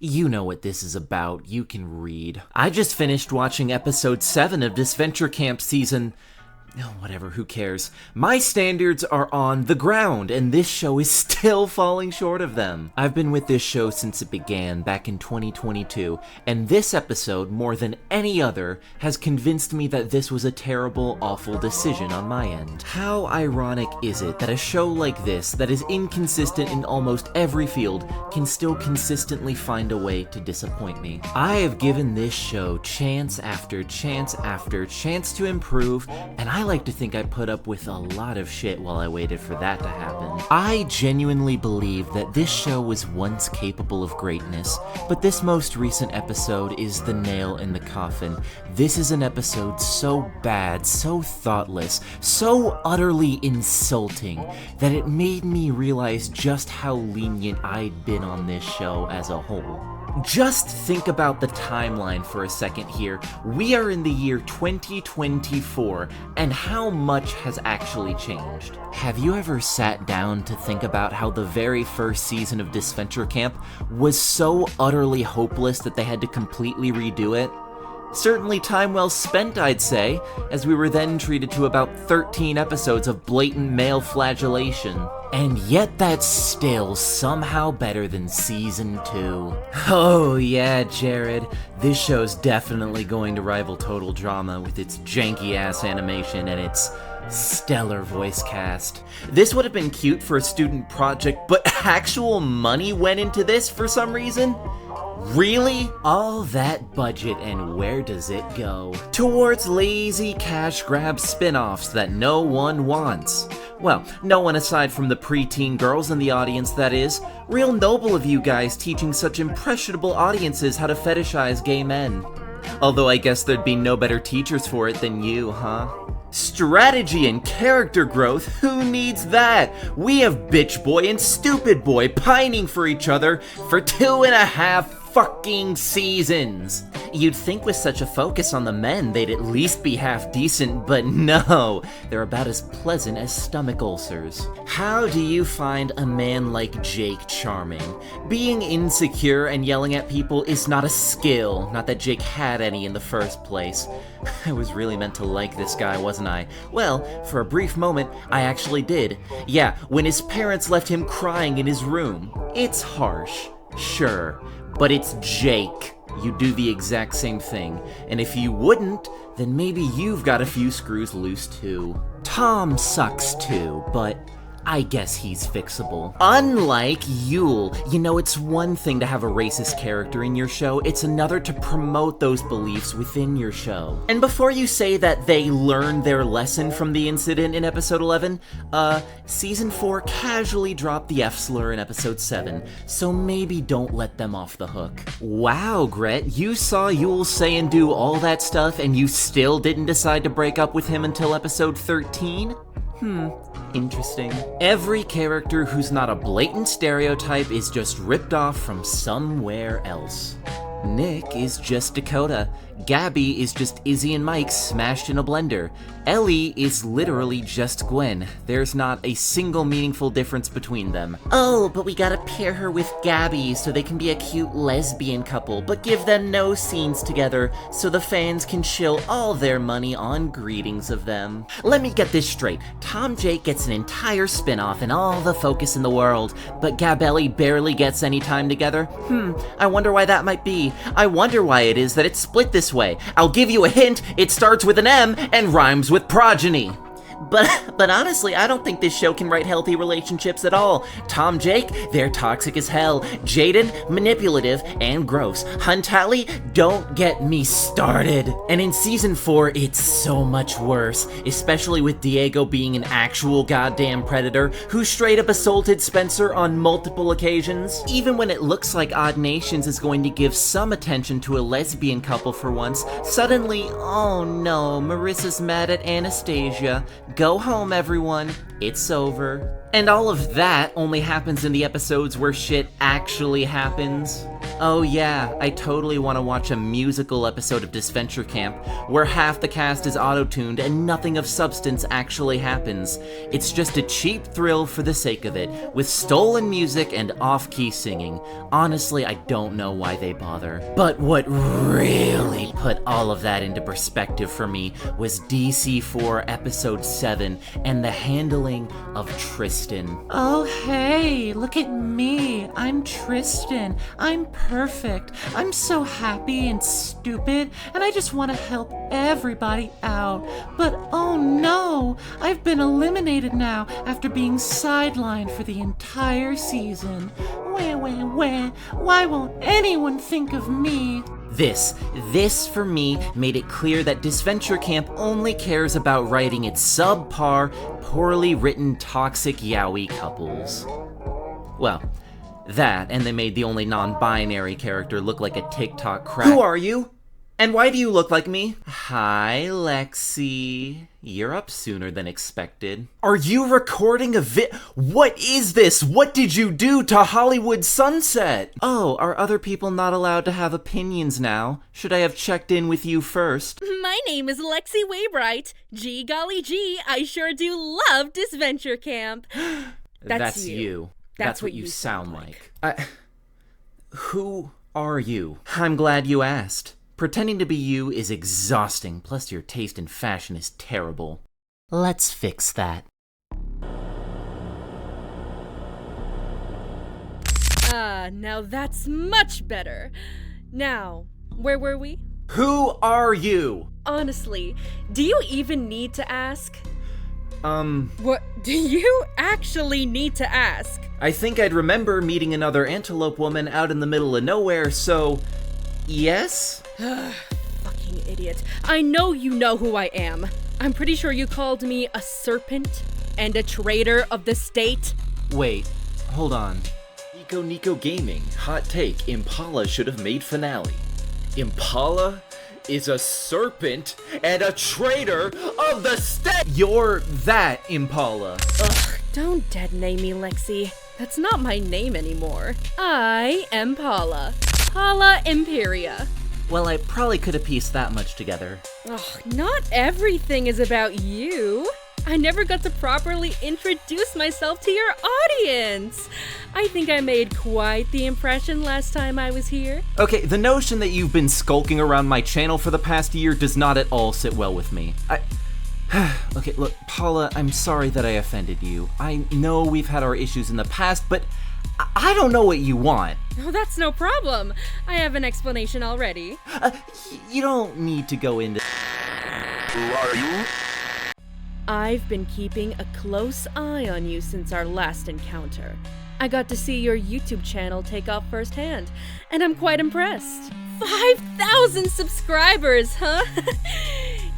You know what this is about, you can read. I just finished watching episode 7 of Disventure Camp season... Oh, whatever, who cares? My standards are on the ground, and this show is still falling short of them. I've been with this show since it began, back in 2022, and this episode, more than any other, has convinced me that this was a terrible, awful decision on my end. How ironic is it that a show like this, that is inconsistent in almost every field, can still consistently find a way to disappoint me? I have given this show chance after chance after chance to improve, and I like to think I put up with a lot of shit while I waited for that to happen. I genuinely believe that this show was once capable of greatness, but this most recent episode is the nail in the coffin. This is an episode so bad, so thoughtless, so utterly insulting, that it made me realize just how lenient I'd been on this show as a whole. Just think about the timeline for a second here. We are in the year 2024, and how much has actually changed? Have you ever sat down to think about how the very first season of Disventure Camp was so utterly hopeless that they had to completely redo it? Certainly time well spent, I'd say, as we were then treated to about 13 episodes of blatant male flagellation. And yet that's still somehow better than Season 2. Oh yeah, Jared, this show's definitely going to rival Total Drama with its janky-ass animation and its stellar voice cast. This would have been cute for a student project, but actual money went into this for some reason? Really? All that budget, and where does it go? Towards lazy cash grab spin-offs that no one wants. Well, no one aside from the preteen girls in the audience, that is. Real noble of you guys teaching such impressionable audiences how to fetishize gay men. Although I guess there'd be no better teachers for it than you, huh? Strategy and character growth? Who needs that? We have Bitch Boy and Stupid Boy pining for each other for 2.5 fucking seasons. You'd think with such a focus on the men, they'd at least be half decent, but no, they're about as pleasant as stomach ulcers. How do you find a man like Jake charming? Being insecure and yelling at people is not a skill, not that Jake had any in the first place. I was really meant to like this guy, wasn't I? Well, for a brief moment, I actually did. Yeah, when his parents left him crying in his room. It's harsh, sure, but it's Jake. You'd do the exact same thing, and if you wouldn't, then maybe you've got a few screws loose too. Tom sucks too, but I guess he's fixable. Unlike Yule, you know, it's one thing to have a racist character in your show, it's another to promote those beliefs within your show. And before you say that they learned their lesson from the incident in episode 11, season 4 casually dropped the F-slur in episode 7, so maybe don't let them off the hook. Wow, Gret, you saw Yule say and do all that stuff and you still didn't decide to break up with him until episode 13? Interesting. Every character who's not a blatant stereotype is just ripped off from somewhere else. Nick is just Dakota. Gabby is just Izzy and Mike smashed in a blender. Ellie is literally just Gwen. There's not a single meaningful difference between them. Oh, but we gotta pair her with Gabby so they can be a cute lesbian couple, but give them no scenes together so the fans can chill all their money on greetings of them. Let me get this straight. Tom Jake gets an entire spin-off and all the focus in the world, but Gabelli barely gets any time together? I wonder why that might be. I wonder why it is that it's split this way. I'll give you a hint, it starts with an M and rhymes with progeny. But honestly, I don't think this show can write healthy relationships at all. Tom Jake, they're toxic as hell. Jaden, manipulative and gross. Huntally, don't get me started. And in season 4, it's so much worse, especially with Diego being an actual goddamn predator who straight up assaulted Spencer on multiple occasions. Even when it looks like Odd Nations is going to give some attention to a lesbian couple for once, suddenly, oh no, Marissa's mad at Anastasia. Go home, everyone. It's over. And all of that only happens in the episodes where shit actually happens. Oh yeah, I totally want to watch a musical episode of Disventure Camp where half the cast is auto-tuned and nothing of substance actually happens. It's just a cheap thrill for the sake of it, with stolen music and off-key singing. Honestly, I don't know why they bother. But what really put all of that into perspective for me was DC4 Episode 7 and the handling of Tristan. Oh hey, look at me. I'm Tristan. I'm perfect. I'm so happy and stupid, and I just want to help everybody out. But oh no, I've been eliminated now after being sidelined for the entire season. Why won't anyone think of me? This for me made it clear that Disventure Camp only cares about writing its subpar, poorly written toxic yaoi couples. Well, that, and they made the only non-binary character look like a TikTok crack. Who are you? And why do you look like me? Hi, Lexi. You're up sooner than expected. Are you recording a What is this? What did you do to Hollywood Sunset? Oh, are other people not allowed to have opinions now? Should I have checked in with you first? My name is Lexi Waybright. Gee golly gee, I sure do love Disventure Camp. That's you. That's what you sound like. Who are you? I'm glad you asked. Pretending to be you is exhausting, plus your taste in fashion is terrible. Let's fix that. Now that's much better. Now, where were we? Who are you? Honestly, do you even need to ask? What do you actually need to ask? I think I'd remember meeting another antelope woman out in the middle of nowhere, so... yes? Fucking idiot. I know you know who I am. I'm pretty sure you called me a serpent and a traitor of the state. Wait, hold on. Nico Gaming, hot take, Impala should have made finale. Impala is a serpent and a traitor of the state! You're that Impala. Ugh, don't dead name me, Lexi. That's not my name anymore. I am Paula. Paula Imperia. Well, I probably could have pieced that much together. Ugh, not everything is about you. I never got to properly introduce myself to your audience. I think I made quite the impression last time I was here. Okay, the notion that you've been skulking around my channel for the past year does not at all sit well with me. Okay, look, Paula, I'm sorry that I offended you. I know we've had our issues in the past, but I don't know what you want. Oh, that's no problem. I have an explanation already. You don't need to go into... Who are you? I've been keeping a close eye on you since our last encounter. I got to see your YouTube channel take off firsthand, and I'm quite impressed. 5,000 subscribers, huh?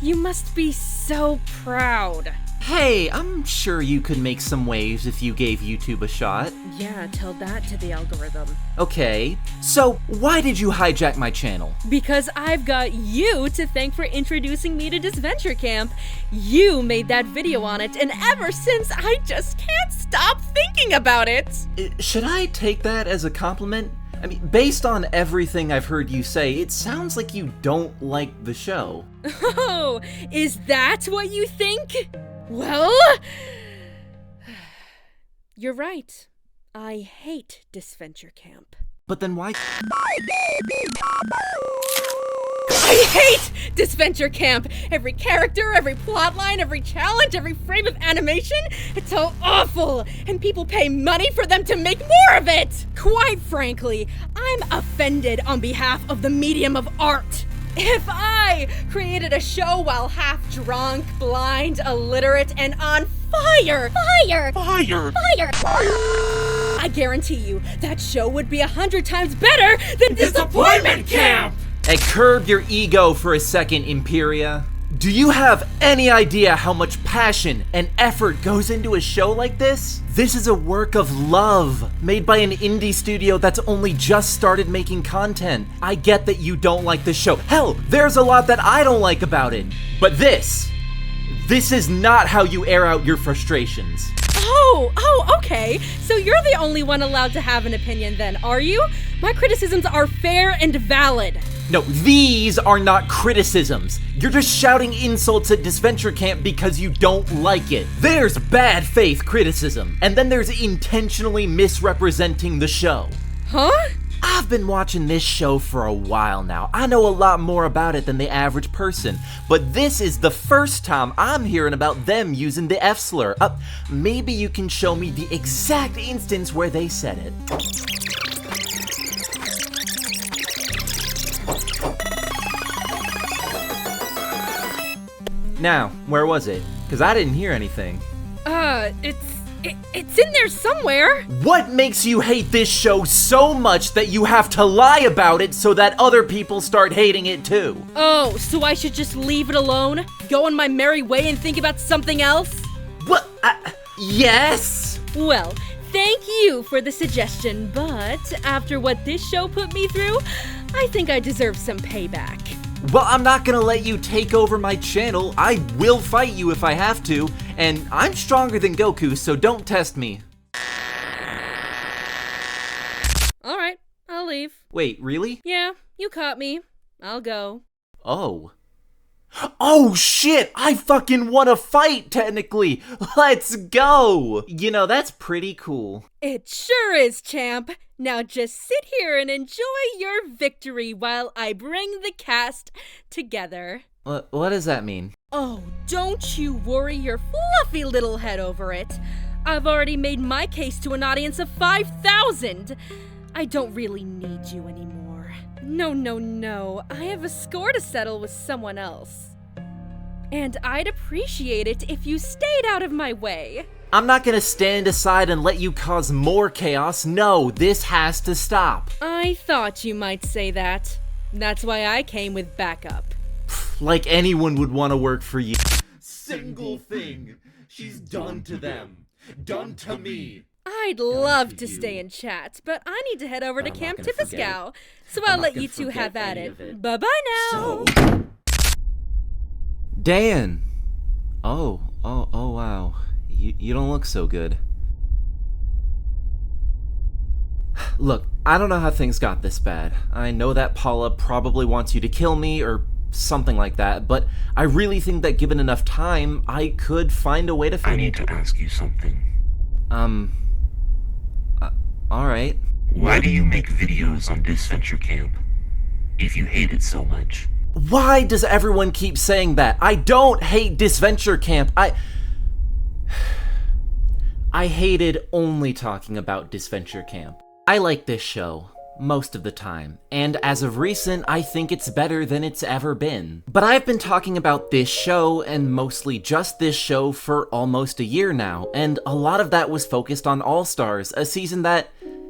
You must be so proud. Hey, I'm sure you could make some waves if you gave YouTube a shot. Yeah, tell that to the algorithm. Okay, so why did you hijack my channel? Because I've got you to thank for introducing me to Disventure Camp. You made that video on it, and ever since, I just can't stop thinking about it. Should I take that as a compliment? I mean, based on everything I've heard you say, it sounds like you don't like the show. Oh, is that what you think? Well, you're right. I hate Disventure Camp. But then why? I hate Disventure Camp! Every character, every plotline, every challenge, every frame of animation, it's so awful! And people pay money for them to make more of it! Quite frankly, I'm offended on behalf of the medium of art. If I created a show while half drunk, blind, illiterate, and on fire, I guarantee you that show would be 100 times better than Disappointment Camp! Hey, curb your ego for a second, Imperia. Do you have any idea how much passion and effort goes into a show like this? This is a work of love, made by an indie studio that's only just started making content. I get that you don't like the show. Hell, there's a lot that I don't like about it. But this is not how you air out your frustrations. Oh, okay. So you're the only one allowed to have an opinion then, are you? My criticisms are fair and valid. No, these are not criticisms. You're just shouting insults at Disventure Camp because you don't like it. There's bad faith criticism, and then there's intentionally misrepresenting the show. Huh? I've been watching this show for a while now. I know a lot more about it than the average person, but this is the first time I'm hearing about them using the F-slur. Maybe you can show me the exact instance where they said it. Now, where was it? Because I didn't hear anything. It's in there somewhere. What makes you hate this show so much that you have to lie about it so that other people start hating it too? Oh, so I should just leave it alone? Go on my merry way and think about something else? What? Yes? Well, thank you for the suggestion, but after what this show put me through, I think I deserve some payback. Well, I'm not gonna let you take over my channel. I will fight you if I have to, and I'm stronger than Goku, so don't test me. Alright, I'll leave. Wait, really? Yeah, you caught me. I'll go. Oh. Oh shit! I fucking wanna fight, technically! Let's go! You know, that's pretty cool. It sure is, champ. Now just sit here and enjoy your victory while I bring the cast together. What does that mean? Oh, don't you worry your fluffy little head over it. I've already made my case to an audience of 5,000. I don't really need you anymore. No. I have a score to settle with someone else. And I'd appreciate it if you stayed out of my way. I'm not gonna stand aside and let you cause more chaos. No, this has to stop. I thought you might say that. That's why I came with backup. Like anyone would want to work for you. Single thing she's done to them, done to me. I'd love to stay and chat, but I need to head over to Camp Tipiscow, so I'll let you two have at it. Bye-bye now! Dan! Oh, wow. You don't look so good. Look, I don't know how things got this bad. I know that Paula probably wants you to kill me or something like that, but I really think that given enough time, I could find a way to I need to ask you something. Alright. Why do you make videos on Disventure Camp if you hate it so much? Why does everyone keep saying that? I don't hate Disventure Camp. I hated only talking about Disventure Camp. I like this show, most of the time, and as of recent, I think it's better than it's ever been. But I've been talking about this show, and mostly just this show, for almost a year now, and a lot of that was focused on All-Stars, a season that,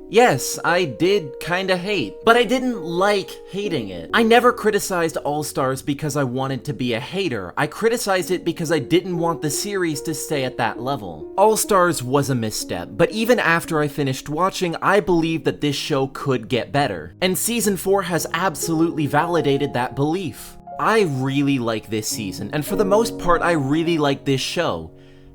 yes, I did kinda hate, but I didn't like hating it. I never criticized All-Stars because I wanted to be a hater. I criticized it because I didn't want the series to stay at that level. All-Stars was a misstep, but even after I finished watching, I believed that this show could get better. And Season 4 has absolutely validated that belief. I really like this season, and for the most part, I really like this show,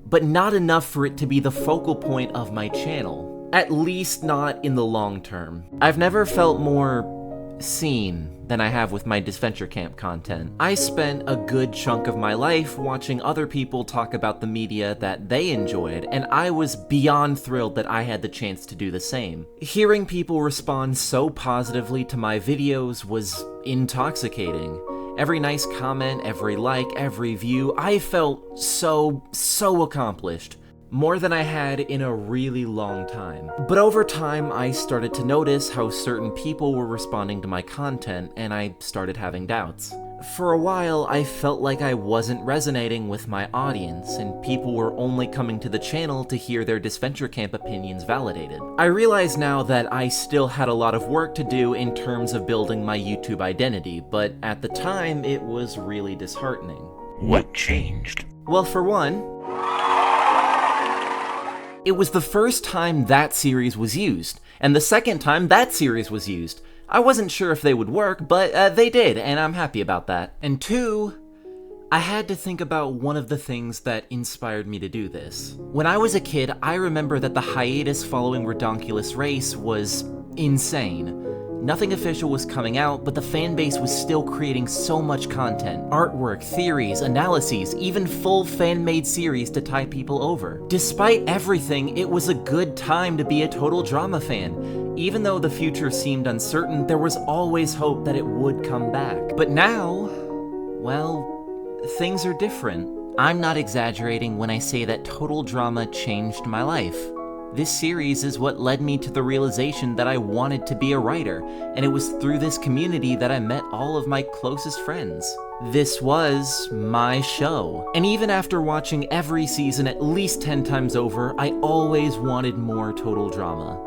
but not enough for it to be the focal point of my channel. At least not in the long term. I've never felt more seen than I have with my Disventure Camp content. I spent a good chunk of my life watching other people talk about the media that they enjoyed, and I was beyond thrilled that I had the chance to do the same. Hearing people respond so positively to my videos was intoxicating. Every nice comment, every like, every view, I felt so accomplished. More than I had in a really long time. But over time, I started to notice how certain people were responding to my content, and I started having doubts. For a while, I felt like I wasn't resonating with my audience, and people were only coming to the channel to hear their Disventure Camp opinions validated. I realize now that I still had a lot of work to do in terms of building my YouTube identity, but at the time, it was really disheartening. What changed? Well, for one, it was the first time that series was used, and the second time that series was used. I wasn't sure if they would work, but they did, and I'm happy about that. And two, I had to think about one of the things that inspired me to do this. When I was a kid, I remember that the hiatus following Redonkulous Race was insane. Nothing official was coming out, but the fanbase was still creating so much content. Artwork, theories, analyses, even full fan-made series to tie people over. Despite everything, it was a good time to be a Total Drama fan. Even though the future seemed uncertain, there was always hope that it would come back. But now, well, things are different. I'm not exaggerating when I say that Total Drama changed my life. This series is what led me to the realization that I wanted to be a writer, and it was through this community that I met all of my closest friends. This was my show. And even after watching every season at least 10 times over, I always wanted more Total Drama.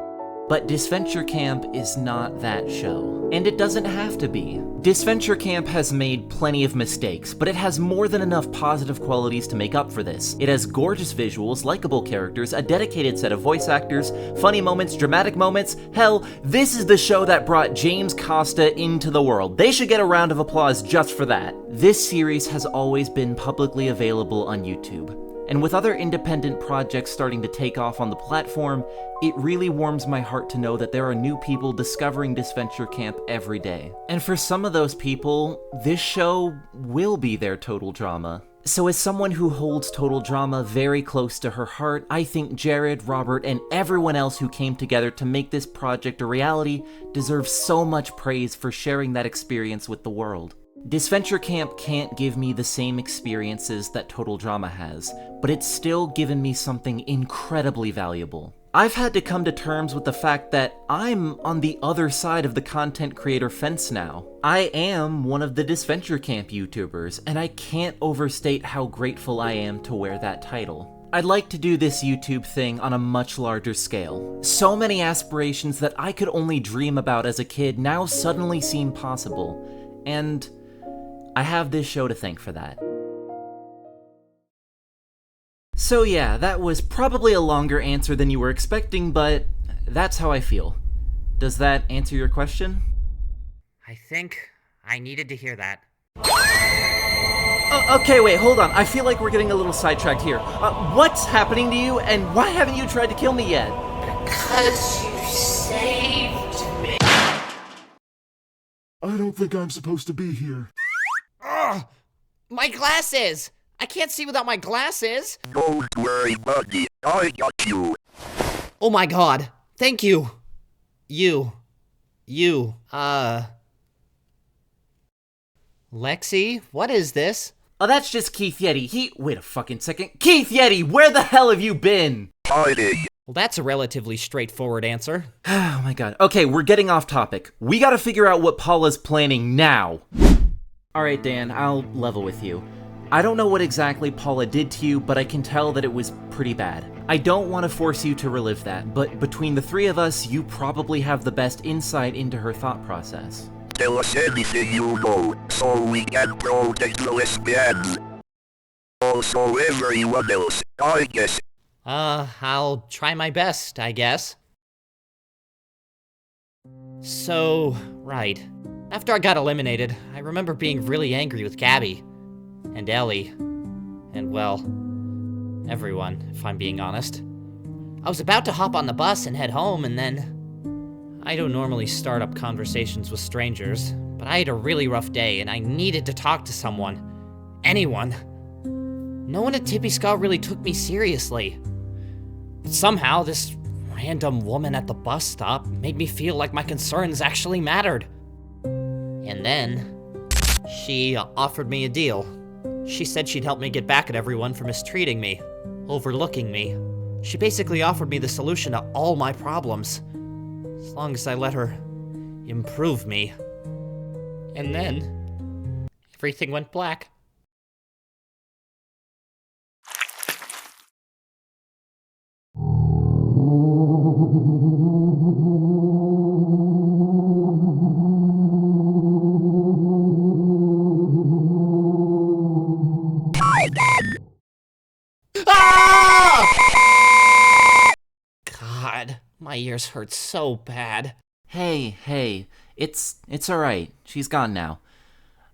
But Disventure Camp is not that show. And it doesn't have to be. Disventure Camp has made plenty of mistakes, but it has more than enough positive qualities to make up for this. It has gorgeous visuals, likable characters, a dedicated set of voice actors, funny moments, dramatic moments. Hell, this is the show that brought James Costa into the world. They should get a round of applause just for that. This series has always been publicly available on YouTube. And with other independent projects starting to take off on the platform, it really warms my heart to know that there are new people discovering Disventure Camp every day. And for some of those people, this show will be their Total Drama. So as someone who holds Total Drama very close to her heart, I think Jared, Robert, and everyone else who came together to make this project a reality deserves so much praise for sharing that experience with the world. Disventure Camp can't give me the same experiences that Total Drama has, but it's still given me something incredibly valuable. I've had to come to terms with the fact that I'm on the other side of the content creator fence now. I am one of the Disventure Camp YouTubers, and I can't overstate how grateful I am to wear that title. I'd like to do this YouTube thing on a much larger scale. So many aspirations that I could only dream about as a kid now suddenly seem possible, and I have this show to thank for that. So yeah, that was probably a longer answer than you were expecting, but that's how I feel. Does that answer your question? I think I needed to hear that. Okay, wait, hold on. I feel like we're getting a little sidetracked here. What's happening to you, and why haven't you tried to kill me yet? Because you saved me. I don't think I'm supposed to be here. Ugh! My glasses! I can't see without my glasses! Don't worry, buddy. I got you. Oh my god. Thank you. Lexi, what is this? Oh, that's just Keith Yeti. Wait a fucking second. Keith Yeti, where the hell have you been? Hiding. Well, that's a relatively straightforward answer. Oh my god. Okay, we're getting off topic. We gotta figure out what Paula's planning now. Alright, Dan, I'll level with you. I don't know what exactly Paula did to you, but I can tell that it was pretty bad. I don't want to force you to relive that, but between the three of us, you probably have the best insight into her thought process. Tell us anything you know, so we can protect the lesbians. Also everyone else, I guess. I'll try my best, I guess. So, right. After I got eliminated, I remember being really angry with Gabby. And Ellie. And, well, everyone, if I'm being honest. I was about to hop on the bus and head home, and then... I don't normally start up conversations with strangers, but I had a really rough day, and I needed to talk to someone. Anyone. No one at Tippy Ska really took me seriously. But somehow, this random woman at the bus stop made me feel like my concerns actually mattered. And then, she offered me a deal. She said she'd help me get back at everyone for mistreating me, overlooking me. She basically offered me the solution to all my problems, as long as I let her improve me. And then, everything went black. My ears hurt so bad. Hey, it's alright. She's gone now.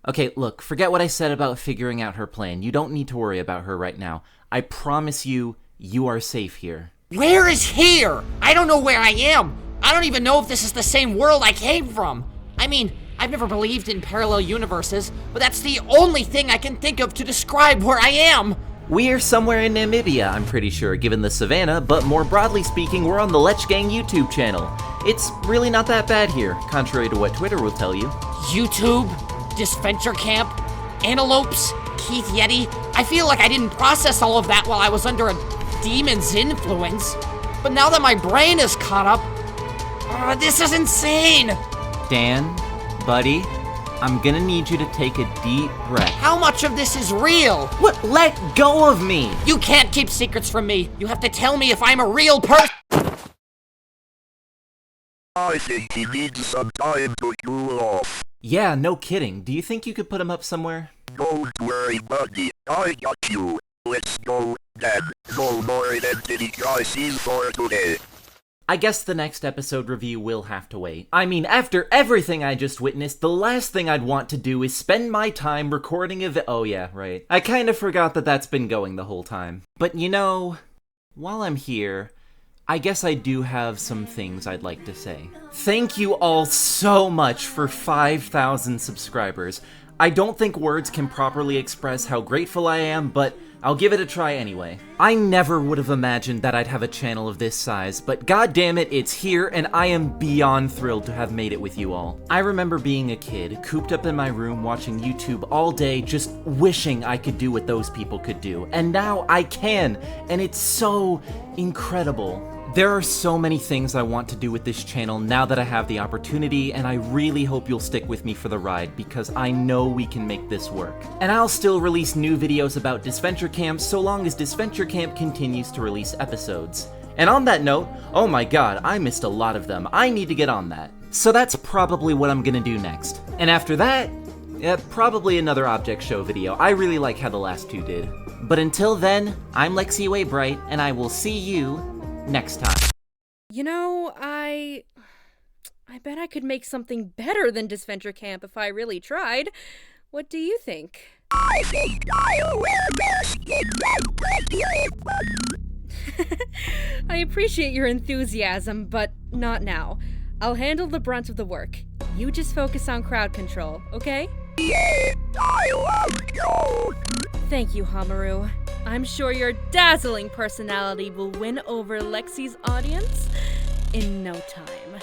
Okay, look, forget what I said about figuring out her plan. You don't need to worry about her right now. I promise you, you are safe here. Where is here? I don't know where I am. I don't even know if this is the same world I came from. I mean, I've never believed in parallel universes, but that's the only thing I can think of to describe where I am. We're somewhere in Namibia, I'm pretty sure, given the savannah, but more broadly speaking, we're on the Lech Gang YouTube channel. It's really not that bad here, contrary to what Twitter will tell you. YouTube, Disventure Camp, Antelopes, Keith Yeti. I feel like I didn't process all of that while I was under a demon's influence. But now that my brain is caught up, this is insane! Dan, buddy, I'm gonna need you to take a deep breath. How much of this is real? What? Let go of me! You can't keep secrets from me. You have to tell me if I'm a real person. I think he needs some time to cool off. Yeah, no kidding. Do you think you could put him up somewhere? Don't worry, buddy. I got you. Let's go, then. No more identity crises for today. I guess the next episode review will have to wait. I mean, after everything I just witnessed, the last thing I'd want to do is spend my time recording oh yeah, right. I kind of forgot that that's been going the whole time. But you know, while I'm here, I guess I do have some things I'd like to say. Thank you all so much for 5,000 subscribers. I don't think words can properly express how grateful I am, but I'll give it a try anyway. I never would have imagined that I'd have a channel of this size, but goddammit, it's here, and I am beyond thrilled to have made it with you all. I remember being a kid, cooped up in my room watching YouTube all day, just wishing I could do what those people could do. And now I can, and it's so incredible. There are so many things I want to do with this channel now that I have the opportunity, and I really hope you'll stick with me for the ride, because I know we can make this work. And I'll still release new videos about Disventure Camp so long as Disventure Camp continues to release episodes. And on that note, oh my god, I missed a lot of them. I need to get on that. So that's probably what I'm gonna do next. And after that, probably another object show video. I really like how the last two did. But until then, I'm Lexi Waybright, and I will see you next time. You know, I bet I could make something better than Disventure Camp if I really tried. What do you think? I think I will I appreciate your enthusiasm, but not now. I'll handle the brunt of the work. You just focus on crowd control, okay? Yeah, I love you. Thank you, Hamaru. I'm sure your dazzling personality will win over Lexi's audience in no time.